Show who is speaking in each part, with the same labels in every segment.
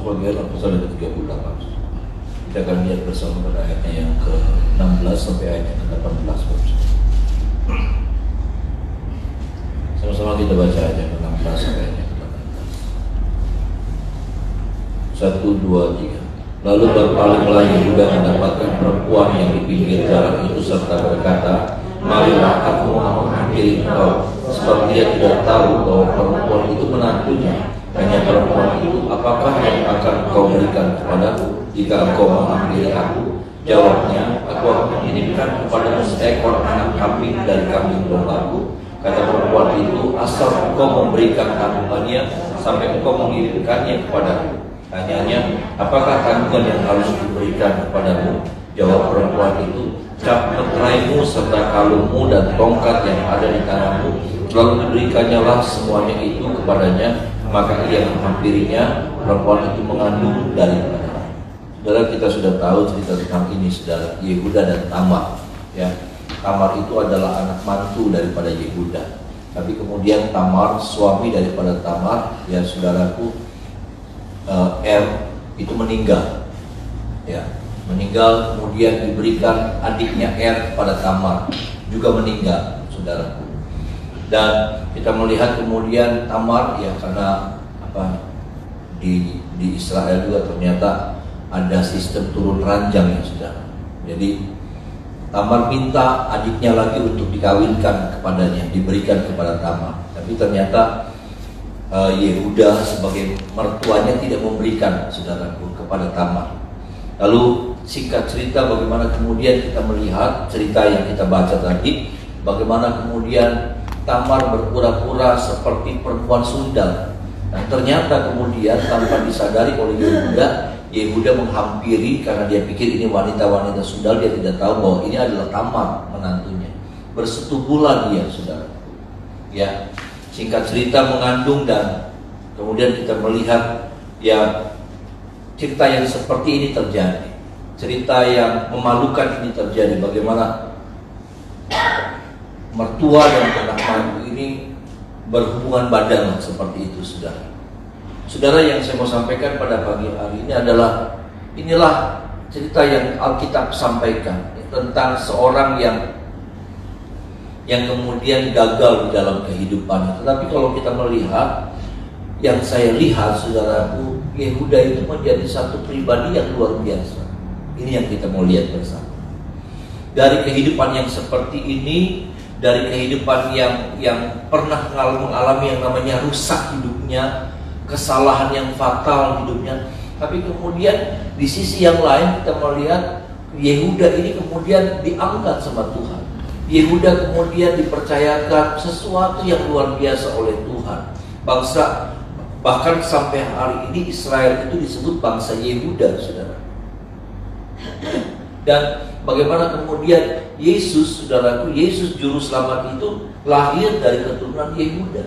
Speaker 1: masuk bagian pasal yang ke-38. Kita akan lihat bersama pada ayatnya yang ke-16 sampai ayatnya ke-18. Sama-sama kita baca ayat yang ke-16 sampai ayatnya ke-18. 1, 2, 3. Lalu berpalinglah Yehuda mendapatkan perempuan yang di pinggir jalan itu serta berkata, marilah aku menghampiri engkau, sebab dia tidak tahu bahwa perempuan itu menantunya. Hanya perempuan itu, apakah yang akan kau berikan kepadaku jika engkau menghampiri aku? Jawabnya, aku akan mengirimkan kepadamu seekor anak kambing dari kambing dombaku. Kata perempuan itu, asal engkau memberikan tanggungannya sampai engkau mengirimkannya kepadaku. Tanyanya, apakah tanggungan yang harus diberikan kepadamu? Jawab perempuan itu, cap meteraimu serta kalungmu dan tongkat yang ada di tanganmu. Lalu diberikannya lah semuanya itu kepadanya. Maka ia menghampirinya. Perempuan itu mengandung daripadanya. Saudara, kita sudah tahu cerita tentang ini, saudara, Yehuda dan Tamar. Ya, Tamar itu adalah anak mantu daripada Yehuda. Tapi kemudian Tamar, suami daripada Tamar, ya saudaraku, itu meninggal, ya, meninggal. Kemudian diberikan adiknya kepada Tamar, juga meninggal, saudaraku. Dan kita melihat kemudian Tamar, ya, karena apa, di Israel juga ternyata ada sistem turun ranjang, ya saudara. Jadi Tamar minta adiknya lagi untuk dikawinkan kepadanya, diberikan kepada Tamar. Tapi ternyata Yehuda sebagai mertuanya tidak memberikan, saudaraku, kepada Tamar. Lalu singkat cerita, bagaimana kemudian kita melihat cerita yang kita baca tadi, bagaimana kemudian Tamar berpura-pura seperti perempuan sundal. Dan ternyata kemudian tanpa disadari oleh Yehuda menghampiri, karena dia pikir ini wanita-wanita sundal. Dia tidak tahu bahwa ini adalah Tamar, menantunya. Bersetubuhlah dia, saudaraku, ya. Singkat cerita mengandung, dan kemudian kita melihat, ya, cerita yang seperti ini terjadi. Cerita yang memalukan ini terjadi. Bagaimana mertua dan anak mantu ini berhubungan badan seperti itu, saudara. Saudara, yang saya mau sampaikan pada pagi hari ini adalah, inilah cerita yang Alkitab sampaikan tentang seorang yang kemudian gagal di dalam kehidupannya. Tetapi kalau kita melihat, yang saya lihat, saudaraku, Yehuda itu menjadi satu pribadi yang luar biasa. Ini yang kita mau lihat bersama. Dari kehidupan yang seperti ini, dari kehidupan yang pernah mengalami yang namanya rusak hidupnya, kesalahan yang fatal hidupnya. Tapi kemudian di sisi yang lain kita melihat Yehuda ini kemudian diangkat sama Tuhan. Yehuda kemudian dipercayakan sesuatu yang luar biasa oleh Tuhan. Bangsa, bahkan sampai hari ini Israel itu disebut bangsa Yehuda, saudara. Dan bagaimana kemudian Yesus, saudaraku, Yesus juru selamat itu lahir dari keturunan Yehuda.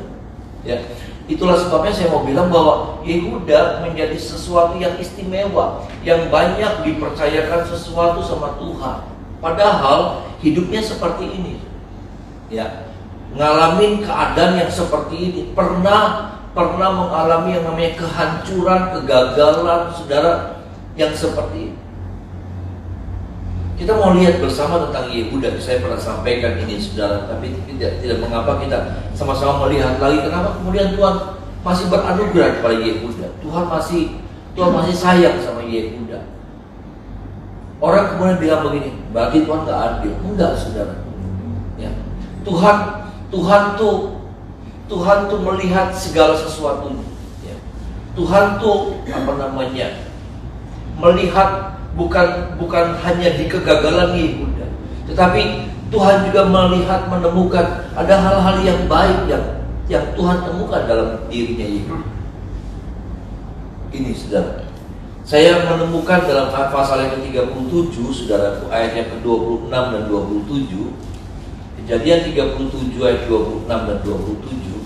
Speaker 1: Ya, itulah sebabnya saya mau bilang bahwa Yehuda menjadi sesuatu yang istimewa, yang banyak dipercayakan sesuatu sama Tuhan. Padahal hidupnya seperti ini, ya, ngalamin keadaan yang seperti ini, pernah mengalami yang namanya kehancuran, kegagalan, saudara, yang seperti ini. Kita mau lihat bersama tentang Yehuda. Saya pernah sampaikan ini, saudara, tapi tidak mengapa kita sama-sama melihat lagi kenapa kemudian Tuhan masih beranugerah kepada Yehuda. Tuhan masih sayang sama Yehuda. Orang kemudian bilang begini, berarti Tuhan nggak adil. Enggak, saudara. Ya. Tuhan tuh melihat segala sesuatunya. Ya. Tuhan tuh melihat bukan hanya di kegagalan Yehuda, tetapi Tuhan juga melihat, menemukan ada hal-hal yang baik yang Tuhan temukan dalam dirinya Yehuda. Ini, saudara. Saya menemukan dalam pasal yang ke-37, saudaraku, ayat yang ke-26 dan 27. Kejadian 37 ayat 26 dan 27.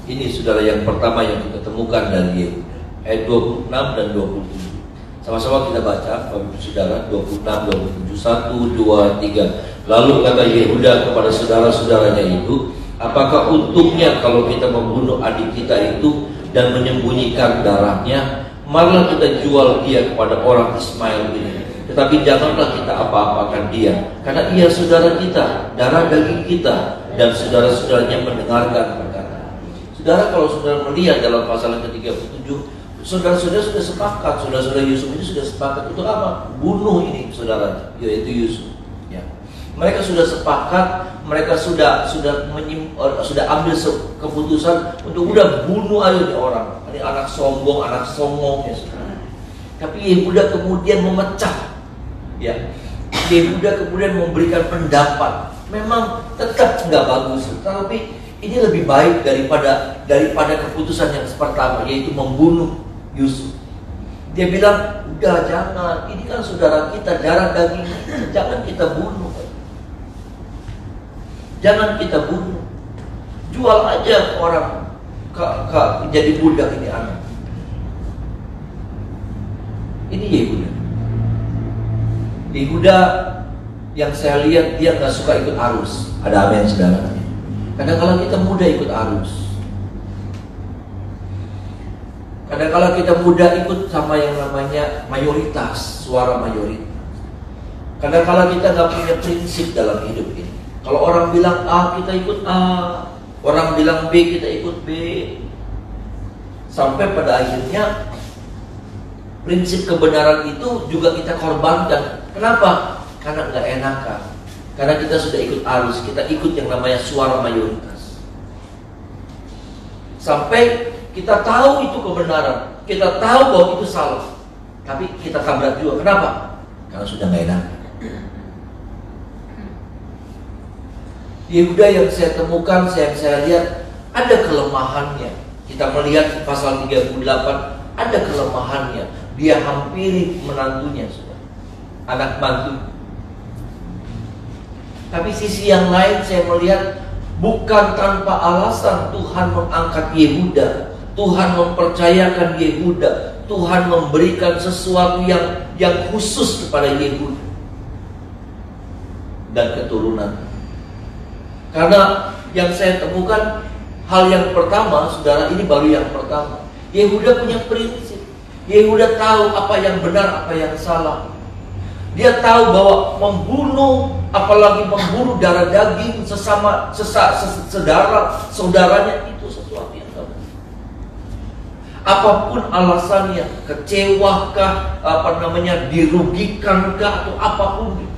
Speaker 1: Ini, saudara, yang pertama yang kita temukan dari Yehuda, ayat 26 dan 27. Sama-sama kita baca, Bapak Saudara, 26, 27, 1, 2, 3. Lalu kata Yehuda kepada saudara-saudaranya itu, Apakah untungnya kalau kita membunuh adik kita itu dan menyembunyikan darahnya? Marilah kita jual dia kepada orang Ismail ini. Tetapi janganlah kita apa-apakan dia, karena ia saudara kita, darah daging kita, dan saudara-saudaranya mendengarkan perkataan. Saudara, kalau saudara melihat dalam pasal ke-37, saudara-saudara sudah sepakat, saudara-saudara Yusuf ini sudah sepakat untuk apa? Bunuh ini saudara, yaitu Yusuf. Ya. Mereka sudah sepakat, mereka sudah ambil keputusan untuk udah bunuh aja nih orang. Ini anak sombong, anak songong ya saudara. Tapi Yehuda kemudian memecah. Ya, Yehuda kemudian memberikan pendapat. Memang tetap nggak bagus, tapi ini lebih baik daripada keputusan yang pertama, yaitu membunuh Yusuf. Dia bilang, udah jangan, ini kan saudara kita, darah daging kita, jangan kita bunuh. Jangan kita bunuh. Jual aja orang jadi budak ini anak. Ini Yehuda. Yehuda yang saya lihat dia nggak suka ikut arus. Ada amin saudara. Kadang-kala kita mudah ikut arus. Kadang-kala kita mudah ikut sama yang namanya mayoritas, suara mayoritas. Kadang-kala kita nggak punya prinsip dalam hidup ini. Kalau orang bilang A, kita ikut A. Orang bilang B, kita ikut B. Sampai pada akhirnya prinsip kebenaran itu juga kita korbankan. Kenapa? Karena nggak enakan. Karena kita sudah ikut arus, kita ikut yang namanya suara mayoritas. Sampai kita tahu itu kebenaran, kita tahu bahwa itu salah, tapi kita tabrak juga. Kenapa? Karena sudah nggak enak. Yehuda yang saya temukan, saya lihat ada kelemahannya. Kita melihat pasal 38 ada kelemahannya. Dia hampiri menantunya, anak mantu. Tapi sisi yang lain saya melihat bukan tanpa alasan Tuhan mengangkat Yehuda. Tuhan mempercayakan Yehuda. Tuhan memberikan sesuatu yang khusus kepada Yehuda dan keturunan. Karena yang saya temukan hal yang pertama, saudara, ini baru yang pertama. Yehuda punya prinsip. Yehuda tahu apa yang benar, apa yang salah. Dia tahu bahwa membunuh, apalagi membunuh darah daging saudaranya itu sesuatu yang salah. Apapun alasannya, kecewakah, dirugikankah atau apapun.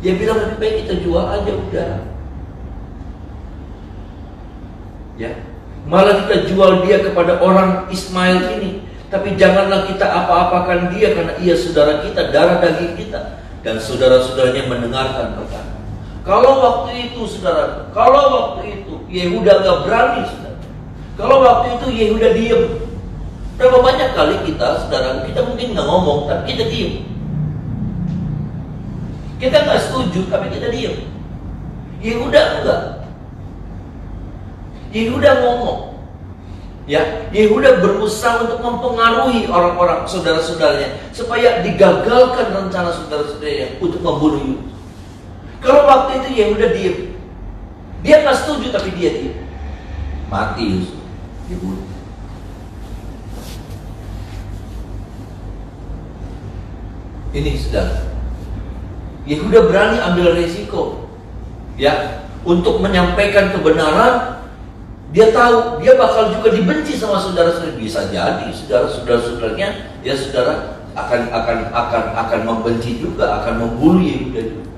Speaker 1: Dia bilang lebih baik kita jual aja udah. Ya. Malah kita jual dia kepada orang Ismail ini. Tapi janganlah kita apa-apakan dia, karena ia saudara kita, darah daging kita, dan saudara-saudaranya mendengarkan perkataan. Kalau waktu itu saudara, kalau waktu itu Yehuda gak berani saudara. Kalau waktu itu Yehuda diem. Berapa banyak kali kita saudara, kita mungkin gak ngomong, tapi kita diem. Kita gak setuju, tapi kita diem. Yehuda enggak. Yehuda ngomong. Ya, Yehuda berusaha untuk mempengaruhi orang-orang saudara-saudaranya supaya digagalkan rencana saudara-saudaranya untuk membunuh Yusuf. Kalau waktu itu Yehuda diam, dia nggak setuju tapi dia diam, mati Yusuf, dibunuh. Ini saudara, Yehuda berani ambil resiko, ya, untuk menyampaikan kebenaran. Dia tahu dia bakal juga dibenci sama saudara-saudara. Bisa jadi saudara-saudaranya ya saudara akan membenci juga, akan membunuh Yehuda juga.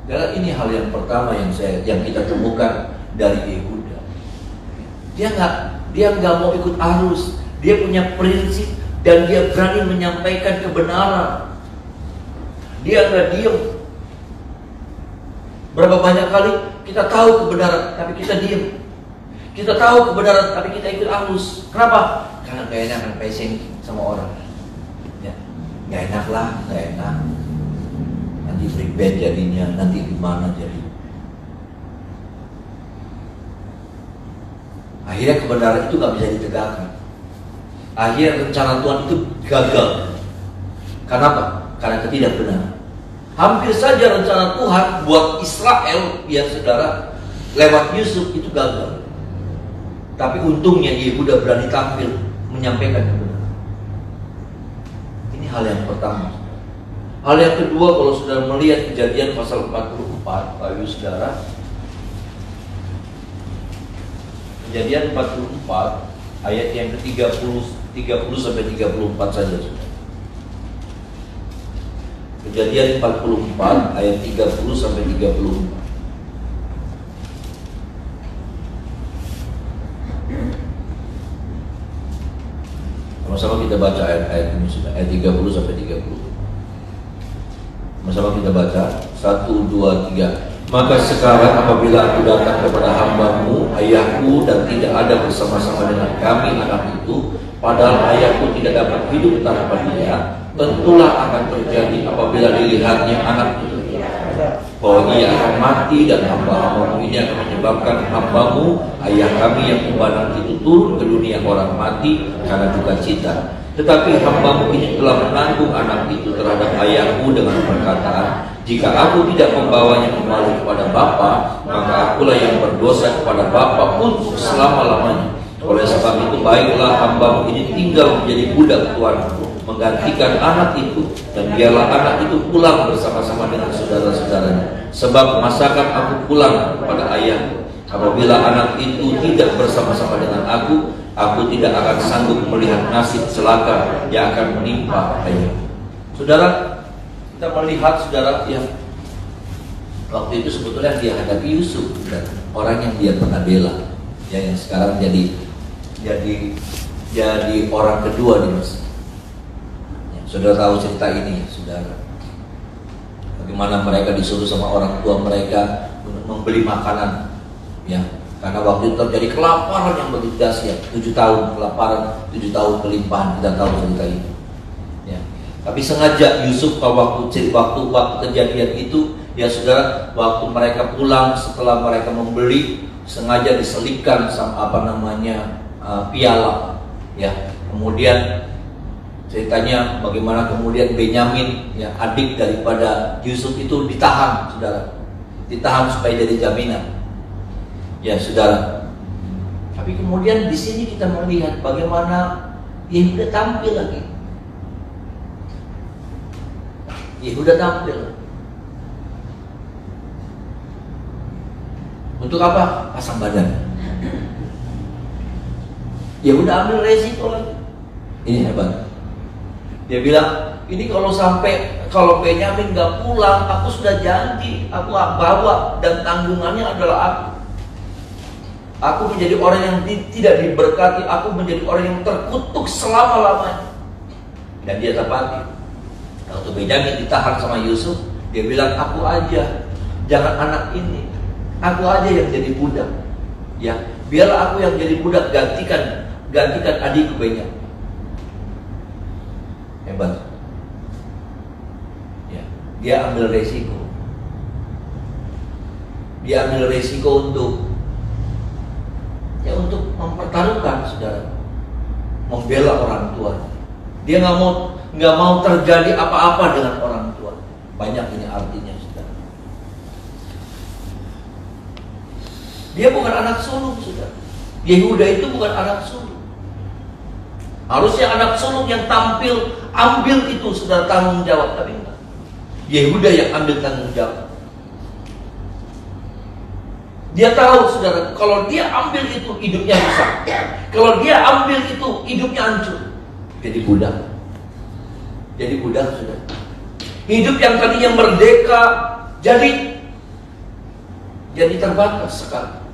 Speaker 1: Dan ini hal yang pertama yang kita temukan dari Yehuda. Dia nggak mau ikut arus. Dia punya prinsip dan dia berani menyampaikan kebenaran. Dia nggak diem. Berapa banyak kali kita tahu kebenaran tapi kita diam. Kita tahu kebenaran tapi kita ikut arus. Kenapa? Karena gak enak pesing sama orang. Ya, gak enak lah, gak enak. Nanti pribad jadinya, nanti gimana jadi. Akhirnya kebenaran itu gak bisa ditegakkan. Akhirnya rencana Tuhan itu gagal. Kenapa? Karena ketidakbenaran. Hampir saja rencana Tuhan buat Israel, ya saudara, lewat Yusuf itu gagal. Tapi untungnya Yehuda berani tampil menyampaikan kebenaran. Ini hal yang pertama. Hal yang kedua, kalau saudara melihat Kejadian pasal 44, Bapak Saudara, Kejadian 44 ayat yang ke-30 sampai 34 saja, saudara. Kejadian 44 ayat 30 sampai 34. Sama-sama kita baca ayat-ayat ini sudah, ayat 30 sampai 30. Sama-sama kita baca 1, 2, 3. Maka sekarang apabila aku datang kepada hamba-Mu, ayahku, dan tidak ada bersama-sama dengan kami anak itu, padahal ayahku tidak dapat hidup tanpa dia, tentulah akan terjadi apabila dilihatnya anak itu, bahwa ia akan mati, dan hamba-hamba-Mu ini akan menyebabkan hamba-Mu, ayah kami yang pembanang itu, turun ke dunia orang mati karena duka cita. Tetapi hamba-Mu ini telah menanggung anak itu terhadap ayahku dengan perkataan, jika aku tidak membawanya kembali kepada Bapa, maka akulah yang berdosa kepada Bapa untuk selama-lamanya. Oleh sebab itu baiklah hamba-Mu ini tinggal menjadi budak tuanku, menggantikan anak itu, dan biarlah anak itu pulang bersama-sama dengan saudara-saudaranya. Sebab masakan aku pulang kepada ayahku. Apabila anak itu tidak bersama-sama dengan aku tidak akan sanggup melihat nasib celaka yang akan menimpa ayahku. Saudara, kita melihat saudara yang waktu itu sebetulnya dia hadapi Yusuf, dan orang yang dia pernah bela, ya, yang sekarang jadi orang kedua di Mesir. Saudara tahu cerita ini, saudara. Bagaimana mereka disuruh sama orang tua mereka untuk membeli makanan, ya. Karena waktu itu terjadi kelaparan yang begitu dahsyat, 7 tahun kelaparan, 7 tahun kelimpahan, kita tahu cerita ini. Ya. Tapi sengaja Yusuf waktu kejadian itu, ya saudara, waktu mereka pulang setelah mereka membeli, sengaja diselipkan sama piala, ya. Kemudian ceritanya bagaimana kemudian Benyamin, ya, adik daripada Yusuf itu ditahan, saudara. Ditahan supaya jadi jaminan, ya saudara. Tapi kemudian di sini kita melihat bagaimana Yehuda tampil lagi. Yehuda tampil. Untuk apa? Pasang badan. Yehuda ambil resiko lagi. Ini hebat. Dia bilang, ini kalau Benyamin gak pulang, aku sudah janji, aku bawa, dan tanggungannya adalah aku. Aku menjadi orang yang tidak diberkati, aku menjadi orang yang terkutuk selama-lamanya. Dan dia tepati. Waktu Benyamin ditahan sama Yusuf, dia bilang, aku aja, jangan anak ini, aku aja yang jadi budak. Ya, biarlah aku yang jadi budak, gantikan adikku Benyamin. Hebat. Ya, dia ambil resiko. Dia ambil resiko untuk mempertaruhkan, saudara, membela orang tua. Dia nggak mau terjadi apa-apa dengan orang tua. Banyak ini artinya, saudara. Dia bukan anak sulung, saudara. Yehuda itu bukan anak sulung. Harusnya anak sulung yang tampil, ambil itu, saudara, tanggung jawab. Tapi enggak. Yehuda yang ambil tanggung jawab. Dia tahu, saudara, kalau dia ambil itu hidupnya rusak. Kalau dia ambil itu hidupnya hancur. Jadi budak. Jadi budak, saudara. Hidup yang tadinya merdeka jadi terbatas sekali.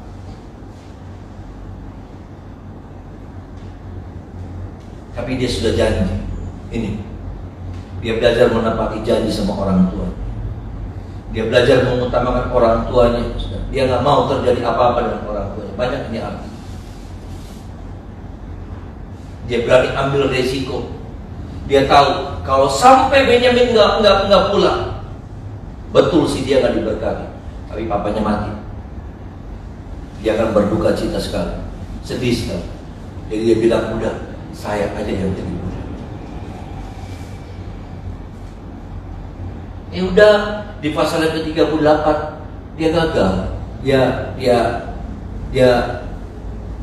Speaker 1: Tapi dia sudah janji. Ini, dia belajar menepati janji sama orang tua. Dia belajar mengutamakan orang tuanya. Dia nggak mau terjadi apa-apa dengan orang tuanya. Banyak ini arti. Dia berani ambil resiko. Dia tahu kalau sampai Benyamin nggak pulang, betul sih dia nggak diberkati. Tapi papanya mati. Dia akan berduka cita sekali, sedih sekali. Jadi dia bilang, udah, saya aja yang jadi budak. Udah di pasal yang ke-38 dia gagal. Dia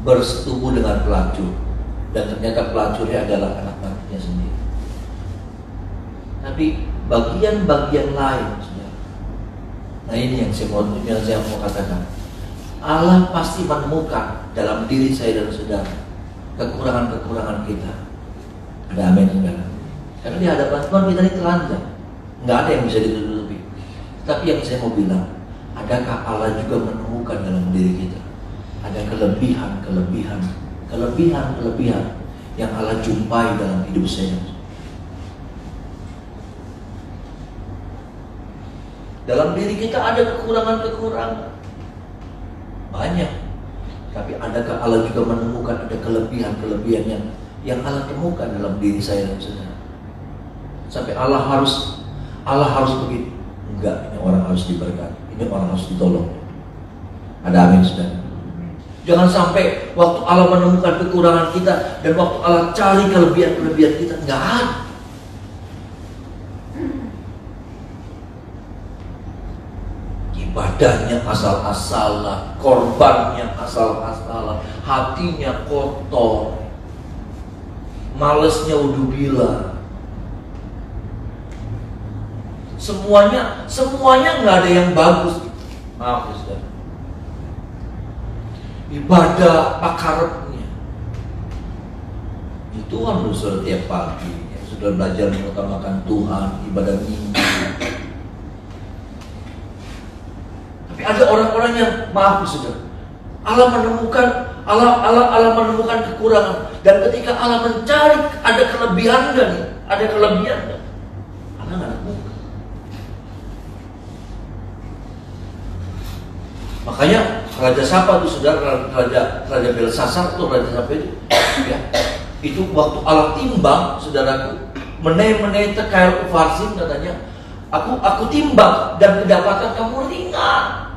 Speaker 1: bersetubuh dengan pelacur, dan ternyata pelacurnya adalah anak mantunya sendiri. Tapi bagian-bagian lain, nah ini yang saya mau katakan. Allah pasti menemukan dalam diri saya dan saudara kekurangan-kekurangan kita. Ada amin, saudara. Karena di hadapan Tuhan kita ini telanjang, nggak ada yang bisa ditutupi. Tapi yang saya mau bilang, adakah Allah juga menemukan dalam diri kita ada kelebihan yang Allah jumpai dalam hidup saya? Dalam diri kita ada kekurangan-kekurangan banyak, tapi adakah Allah juga menemukan ada kelebihan yang Allah temukan dalam diri saya dan saudara? Sampai Allah harus begitu? Enggak, ini orang harus diberkati, ini orang harus ditolong. Ada amin, saudara? Jangan sampai waktu Allah menemukan kekurangan kita dan waktu Allah cari kelebihan kita, enggak ada. Ibadahnya asal-asalan, korbannya asal-asalan, hatinya kotor, malesnya udzubillah. Semuanya nggak ada yang bagus. Maaf, saudara. Ibadah pakarepnya. Itu kan sudah tiap pagi, ya, sudah belajar mengutamakan Tuhan, ibadah minggu. Tapi ada orang-orang yang, maaf saudara, Allah menemukan kekurangan, dan ketika Allah mencari ada kelebihan nggak nih? Ada kelebihan nggak? Allah nggak nemukan. Makanya Raja Sapa itu saudara, Raja Belsasar itu Raja Sapa itu, ya, itu waktu Allah timbang, saudaraku, menai tekail ufarsin katanya, aku timbang dan kedapatan kamu ringan.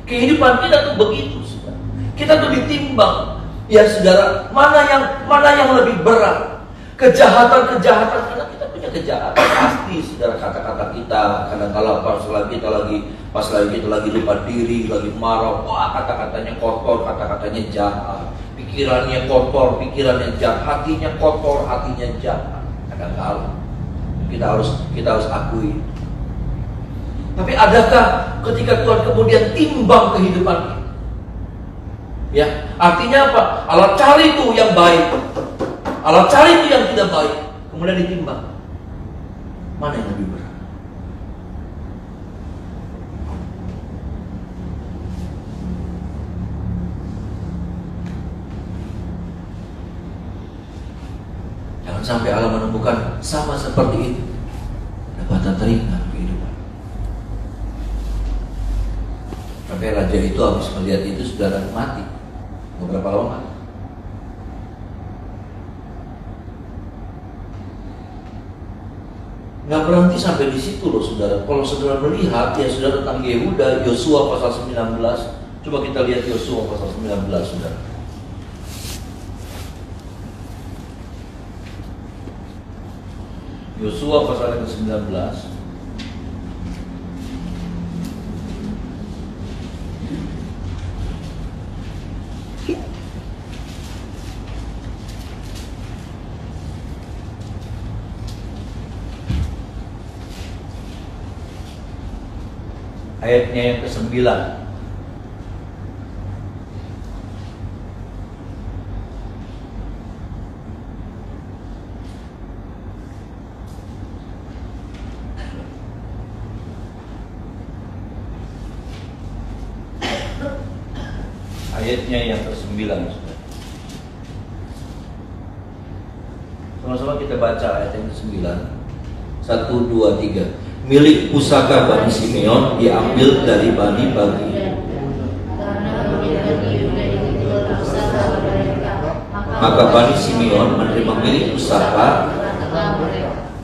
Speaker 1: Kehidupan kita tuh begitu, saudara. Kita tuh ditimbang, ya saudara, mana yang lebih berat? Kejahatan, karena kita punya kejahatan pasti, saudara. Kata-kata kita kadang-kala pas lagi kita lagi lupa diri, lagi marah, wah kata-katanya kotor, kata-katanya jahat, pikirannya kotor, pikirannya jahat, hatinya kotor, hatinya jahat. Kadang-kala kita harus akui. Tapi adakah ketika Tuhan kemudian timbang kehidupan kita? Ya, artinya apa? Allah cari itu yang baik, Allah cari itu yang tidak baik, kemudian ditimbang. Mana yang lebih berat? Jangan sampai Allah menemukan sama seperti itu, dapat teringat kehidupan. Sampai raja itu habis melihat itu saudara mati. Beberapa lama mati. Nggak berhenti sampai di situ loh saudara. Kalau saudara melihat ya saudara tentang Yehuda, Yosua pasal 19. Coba kita lihat Yosua pasal 19 saudara. Yosua pasal yang ke-19. Ayatnya yang ke-9. Ayatnya yang ke-9. Sama-sama kita baca ayat yang ke-9. 1, 2, 3. Milik pusaka Bani Simeon diambil dari Bani Bagi. Maka Bani Simeon menerima milik pusaka.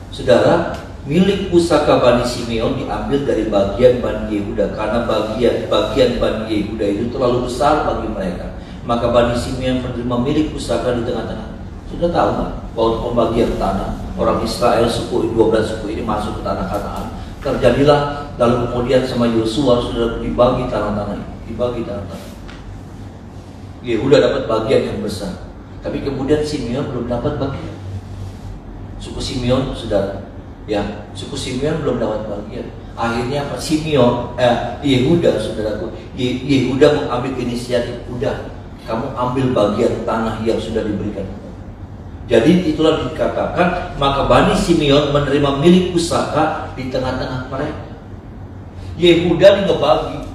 Speaker 1: Saudara, milik pusaka Bani Simeon diambil dari bagian Bani Yehuda, karena bagian Bani Yehuda itu terlalu besar bagi mereka. Maka Bani Simeon menerima milik pusaka di tengah-tengah. Sudah tahu nggak? waktu pembagian tanah, orang Israel 12 suku ini masuk ke tanah Kanaan. Terjadilah lalu kemudian sama Yosua sudah dibagi tanah-tanah ini, dibagi tanah-tanah. Yehuda dapat bagian yang besar, tapi kemudian Simeon belum dapat bagian. Suku Simeon, saudara, ya, suku Simeon belum dapat bagian. Akhirnya apa? Yehuda, saudaraku, Yehuda mengambil inisiatif. Udah, kamu ambil bagian tanah yang sudah diberikan. Jadi itulah dikatakan, maka Bani Simeon menerima milik pusaka di tengah-tengah mereka. Yehuda ngebagi,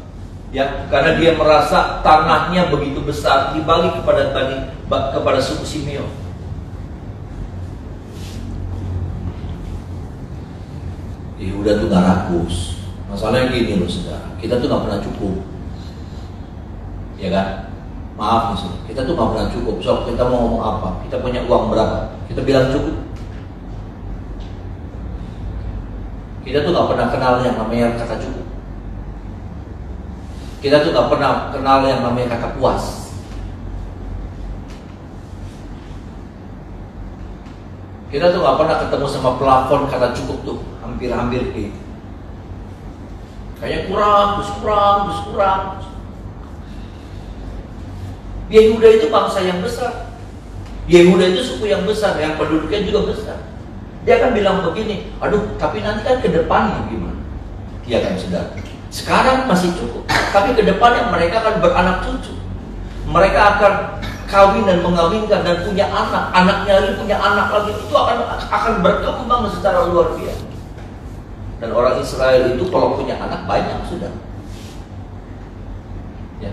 Speaker 1: ya, karena dia merasa tanahnya begitu besar, dibagi kepada suku Simeon. Yehuda tuh gak rakus. Masalahnya gini loh, saudara, kita tuh gak pernah cukup, ya kan? Maaf nih, saudara, kita tuh gak pernah cukup. So kita mau ngomong apa, kita punya uang berapa, kita bilang cukup. Kita tuh gak pernah kenal yang namanya kata cukup. Kita tuh gak pernah kenal yang namanya kata puas. Kita tuh gak pernah ketemu sama plafon kata cukup tuh, hampir-hampir gitu. Kayaknya kurang, terus kurang, terus kurang. Yehuda itu bangsa yang besar. Yehuda itu suku yang besar, yang penduduknya juga besar. Dia akan bilang begini, aduh, tapi nanti kan ke depannya gimana? Iya kan, saudara? Sekarang masih cukup, tapi ke depannya mereka akan beranak cucu. Mereka akan kawin dan mengawinkan dan punya anak, anaknya lagi punya anak lagi. Itu akan berkembang secara luar biasa. Dan orang Israel itu kalau punya anak banyak, sudah. Ya.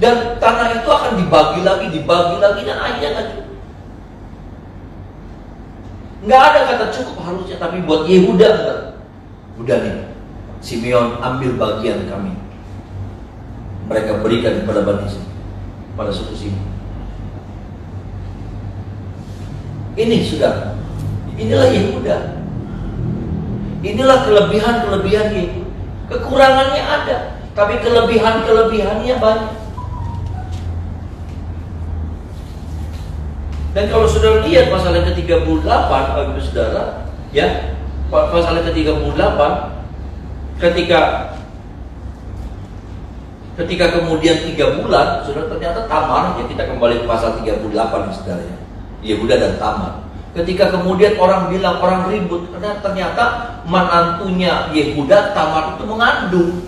Speaker 1: Dan tanah itu akan dibagi lagi dan akhirnya nggak cukup. Nggak ada kata cukup harusnya, tapi buat Yehuda enggak. Udah nih, Simeon ambil bagian kami. Mereka berikan kepada Bani Simeon, pada suku Simeon. Ini sudah, inilah Yehuda. Inilah kelebihan-kelebihan Yehuda. Kekurangannya ada, tapi kelebihan-kelebihannya banyak. Dan kalau saudara lihat pasal yang ke-38, Bapak Saudara, ya, pasal yang ke-38, ketika kemudian 3 bulan, saudara, ternyata Tamar, ya, kita kembali ke pasal 38, saudara, ya, Yehuda dan Tamar. Ketika kemudian orang bilang, orang ribut, karena ternyata menantunya Yehuda, Tamar itu mengandung.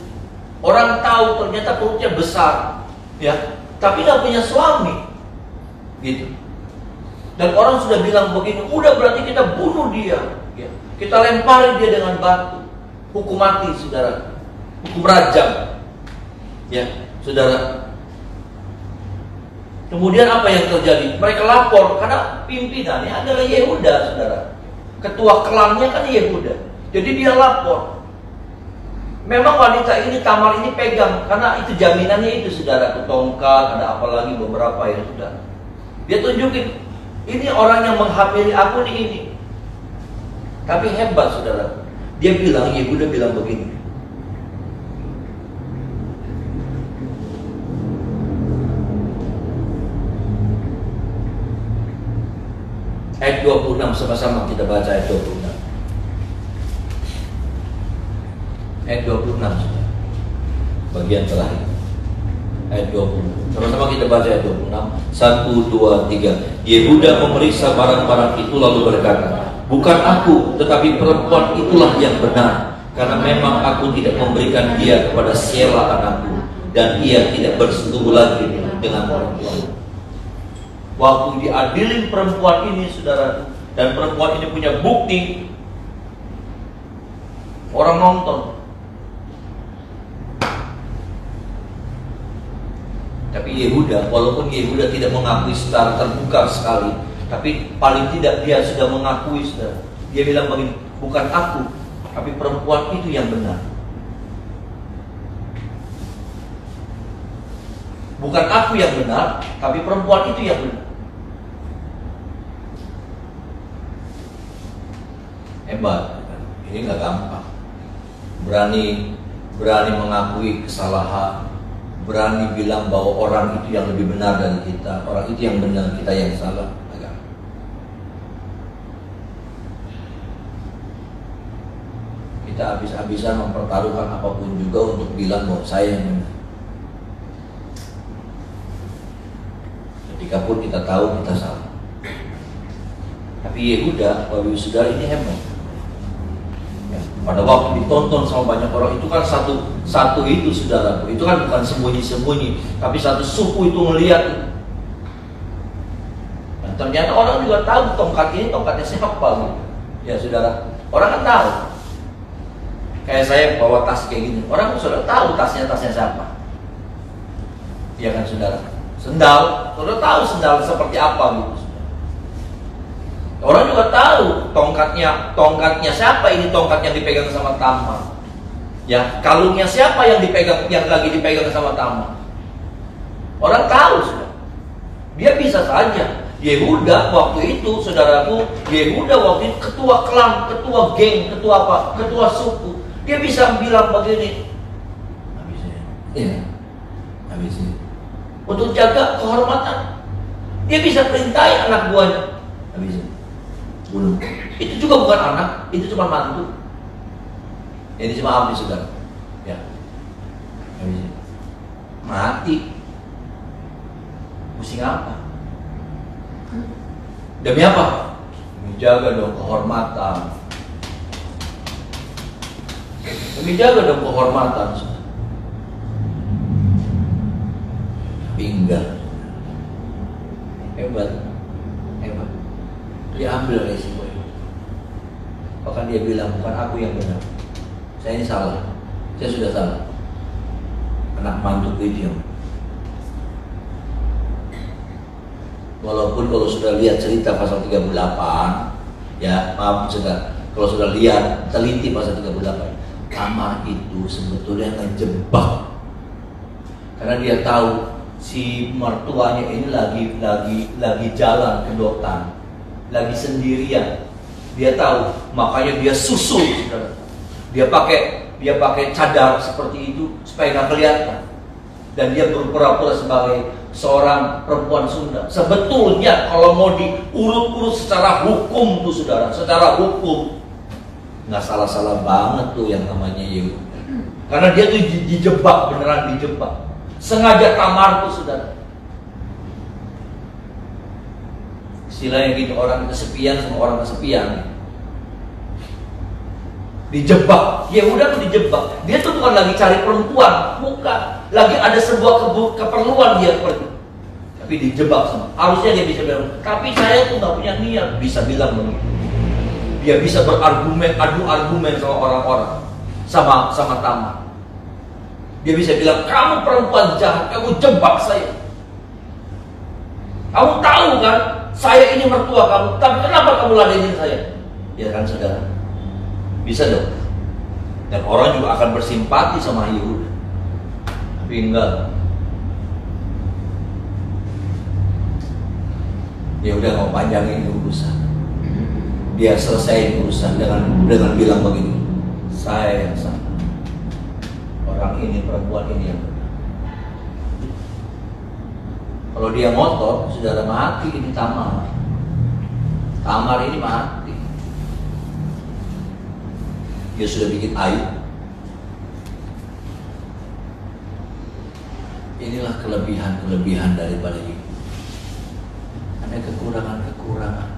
Speaker 1: Orang tahu ternyata perutnya besar, ya, tapi nggak punya suami, gitu. Dan orang sudah bilang begini, udah berarti kita bunuh dia, ya. Kita lempari dia dengan batu, hukum mati, saudara, hukum rajam, ya, saudara. Kemudian apa yang terjadi? Mereka lapor karena pimpinannya adalah Yehuda, saudara. Ketua klannya kan Yehuda, jadi dia lapor. Memang wanita ini, Tamar ini pegang, karena itu jaminannya itu, saudara, tongkat, ada apa lagi beberapa ya, saudara. Dia tunjukin. Ini orang yang menghamili aku nih ini. Tapi hebat, saudara. Dia bilang, Yehuda bilang begini. Ayat 26, sama-sama kita baca ayat 26. Ayat 26, saudara. Bagian terakhir. Ayat 20. Sama-sama kita baca ayat 26. 1, 2, 3. Yehuda memeriksa barang-barang itu lalu berkata, bukan aku, tetapi perempuan itulah yang benar, karena memang aku tidak memberikan dia kepada Sela anakku, dan ia tidak bersetubuh lagi dengan perempuan. Waktu diadilin perempuan ini, saudara, dan perempuan ini punya bukti, orang nonton. Tapi Yehuda, walaupun Yehuda tidak mengakui secara terbuka sekali, tapi paling tidak dia sudah mengakui, saudara. Dia bilang begini, bukan aku, tapi perempuan itu yang benar. Bukan aku yang benar, tapi perempuan itu yang benar. Hebat, ini nggak gampang. Berani mengakui kesalahan, berani bilang bahwa orang itu yang lebih benar dari kita, orang itu yang benar, kita yang salah. kita habis-habisan mempertaruhkan apapun juga untuk bilang bahwa saya yang benar. Ketika pun kita tahu kita salah. Tapi Yehuda, Bapak Ibu Saudara, ini hebat. Ya, pada waktu ditonton sama banyak orang, itu kan satu itu saudaraku, itu kan bukan sembunyi-sembunyi, tapi satu suku itu melihat. Nah, ternyata orang juga tahu tongkat ini tongkatnya siapa gitu. Ya saudara, orang kan tahu. Kayak saya bawa tas kayak gini, orang sudah tahu tasnya siapa. Iya kan saudara? Sendal, saudara tahu sendal seperti apa gitu. Orang juga tahu tongkatnya siapa, ini tongkat yang dipegang sama Tamar. Ya, kalungnya siapa yang lagi dipegang sama Tamar. Orang tahu sudah. Dia bisa saja. Yehuda waktu itu, saudaraku, Yehuda waktu itu ketua klan, ketua geng, ketua apa? Ketua suku. Dia bisa bilang begini. Habisnya. Iya. Habisnya. Untuk jaga kehormatan. Dia bisa perintahin anak buahnya. Habisnya. Bunuh. Itu juga bukan anak, itu cuma mantu. Ini cuma abdi saudara. Ya. Habisnya. Mati. Pusing apa? Demi apa? Menjaga dong kehormatan. Demi jaga dong kehormatan. Tapi enggak. Hebat. Dia ambil resiko itu. Bahkan dia bilang, bukan aku yang benar, saya ini salah, saya sudah salah. Anak mantu itu. Walaupun kalau sudah lihat cerita pasal 38, ya maaf saudara, kalau sudah lihat teliti pasal 38, Tamar itu sebetulnya ngejebak. Karena dia tahu si mertuanya ini lagi jalan ke Dotan, lagi sendirian. Dia tahu, makanya dia susul, saudara. Dia pakai cadar seperti itu supaya nggak kelihatan. Dan dia berpura-pura sebagai seorang perempuan Sunda. Sebetulnya kalau mau diurut-urut secara hukum tuh saudara, secara hukum nggak salah-salah banget tuh yang namanya Yehuda. Karena dia tuh dijebak, beneran dijebak. Sengaja Tamar tuh saudara. Istilahnya gitu, orang kesepian sama orang kesepian. Dijebak, Yehuda tuh dijebak. Dia tuh bukan lagi cari perempuan, bukan. Lagi ada sebuah keperluan dia pergi. Tapi dijebak sama. Harusnya dia bisa bilang, tapi saya tuh nggak punya niat. Bisa bilang begitu. Dia bisa berargumen, adu argumen sama orang-orang, sama Tamar. Dia bisa bilang, kamu perempuan jahat, kamu jebak saya. Kamu tahu kan, saya ini mertua kamu, tapi kenapa kamu ladenin saya? Ya kan saudara? Bisa dong. Dan orang juga akan bersimpati sama Yehuda. Tapi enggak. Dia udah mau panjangin urusan. Dia selesai urusan dengan bilang begini, saya yang salah. Orang ini, perempuan ini yang benar. Kalau dia ngotot, saudara, mati ini Tamar. Tamar ini mati. Dia sudah bikin aib. Inilah kelebihan daripada itu. Ada kekurangan-kekurangan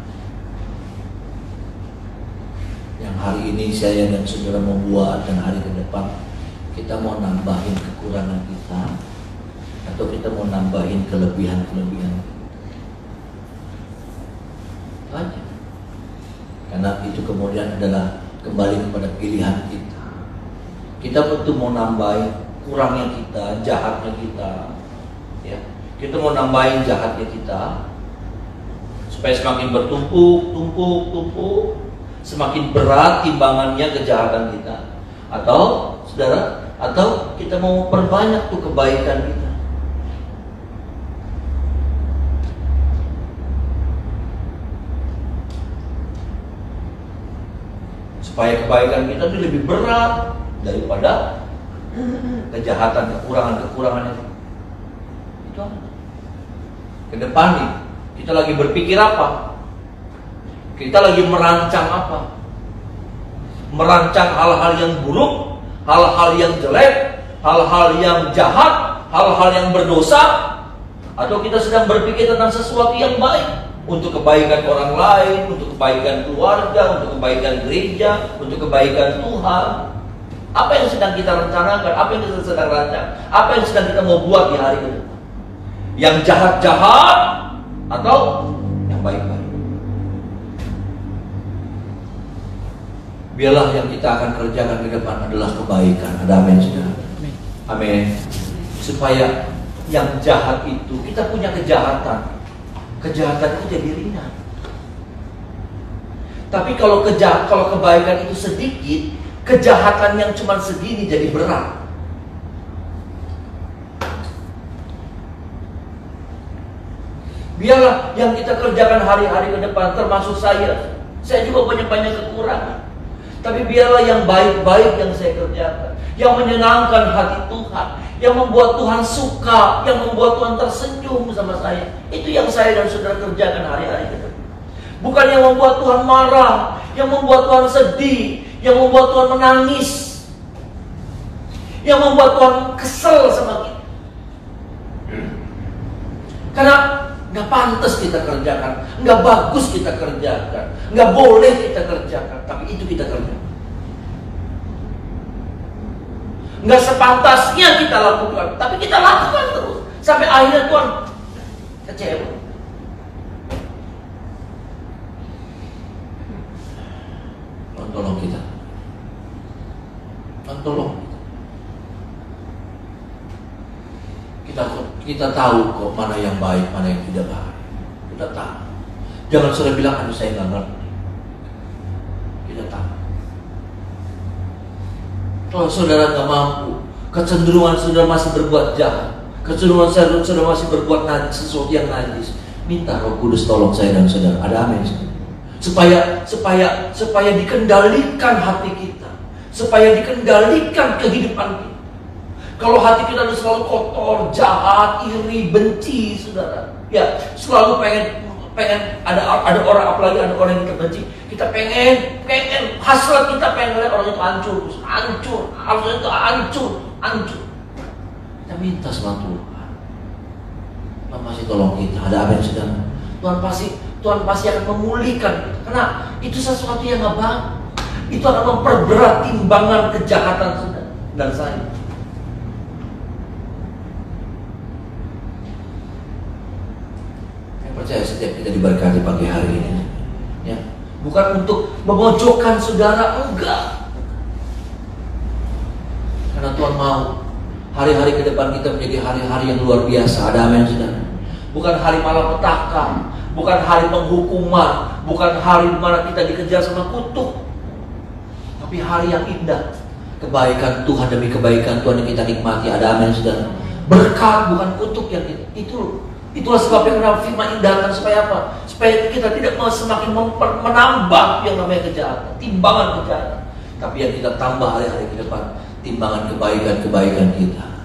Speaker 1: yang hari ini saya dan saudara membuat, dan hari ke depan kita mau nambahin kekurangan kita atau kita mau nambahin kelebihan-kelebihan itu aja. Karena itu kemudian adalah kembali kepada pilihan kita. Kita betul mau nambahin kurangnya kita, jahatnya kita, ya. Kita mau nambahin jahatnya kita supaya semakin bertumpuk, semakin berat timbangannya kejahatan kita. Atau saudara, atau kita mau perbanyak tuh kebaikan kita. Supaya kebaikan kita itu lebih berat daripada kejahatan, kekurangan itu. Itu apa? Ke depan nih, kita lagi berpikir apa? Kita lagi merancang apa? merancang hal-hal yang buruk, hal-hal yang jelek, hal-hal yang jahat, hal-hal yang berdosa, atau kita sedang berpikir tentang sesuatu yang baik untuk kebaikan orang lain, untuk kebaikan keluarga, untuk kebaikan gereja, untuk kebaikan Tuhan. Apa yang sedang kita rencanakan? Apa yang kita sedang rancang? Apa yang sedang kita mau buat di hari ini? Yang jahat-jahat atau yang baik-baik? Biarlah yang kita akan kerjakan ke depan adalah kebaikan. Ada amin, saudara? Amin. Supaya yang jahat itu, kita punya kejahatan. Kejahatan itu jadi ringan. Tapi kalau kebaikan itu sedikit, kejahatan yang cuma segini jadi berat. Biarlah yang kita kerjakan hari-hari ke depan, termasuk saya juga banyak-banyak kekurangan. Tapi biarlah yang baik-baik yang saya kerjakan, yang menyenangkan hati Tuhan, yang membuat Tuhan suka, yang membuat Tuhan tersenyum sama saya. Itu yang saya dan saudara kerjakan hari-hari ke depan. Bukan yang membuat Tuhan marah, yang membuat Tuhan sedih, yang membuat Tuhan menangis, yang membuat Tuhan kesel sama kita. Karena nggak pantas kita kerjakan, nggak bagus kita kerjakan, nggak boleh kita kerjakan, tapi itu kita kerjakan. Nggak sepantasnya kita lakukan, tapi kita lakukan terus sampai akhirnya Tuhan kecewa. Tuhan tolong kita, Tuhan tolong kita tahu kok mana yang baik, mana yang tidak baik. Kita tahu. Jangan sudah bilang, aduh saya nggak ngerti. Kita tahu. Kalau saudara nggak mampu, kecenderungan saudara masih berbuat jahat, kecenderungan saudara masih berbuat sesuatu yang najis, minta Roh Kudus tolong saya dan saudara. Ada amin. Supaya dikendalikan hati kita, supaya dikendalikan kehidupan kita. Kalau hati kita selalu kotor, jahat, iri, benci, saudara, ya selalu pengen ada orang, apalagi ada orang yang kita benci, kita pengen hasrat kita pengen lihat orang itu hancur, harusnya itu hancur. Kita minta sama Tuhan, Tuhan pasti tolong kita. Ada amin, saudara? Tuhan pasti akan memulihkan kita. Karena itu sesuatu yang nggak baik. Itu akan memperberat timbangan kejahatan saudara dan saya. Percaya setiap kita diberkati pagi hari ini, ya, bukan untuk memojokkan saudara, enggak. Karena Tuhan mau hari-hari ke depan kita menjadi hari-hari yang luar biasa. Ada amin, saudara? Bukan hari malapetaka, bukan hari penghukuman, bukan hari di mana kita dikejar sama kutuk, tapi hari yang indah. Kebaikan Tuhan demi kebaikan Tuhan yang kita nikmati. Ada amin, saudara? Berkat bukan kutuk yang Itulah sebabnya kenapa firman indahkan supaya apa? Supaya kita tidak semakin menambah yang namanya kejahatan, timbangan kejahatan. Tapi yang kita tambah hari-hari ke depan, timbangan kebaikan kita.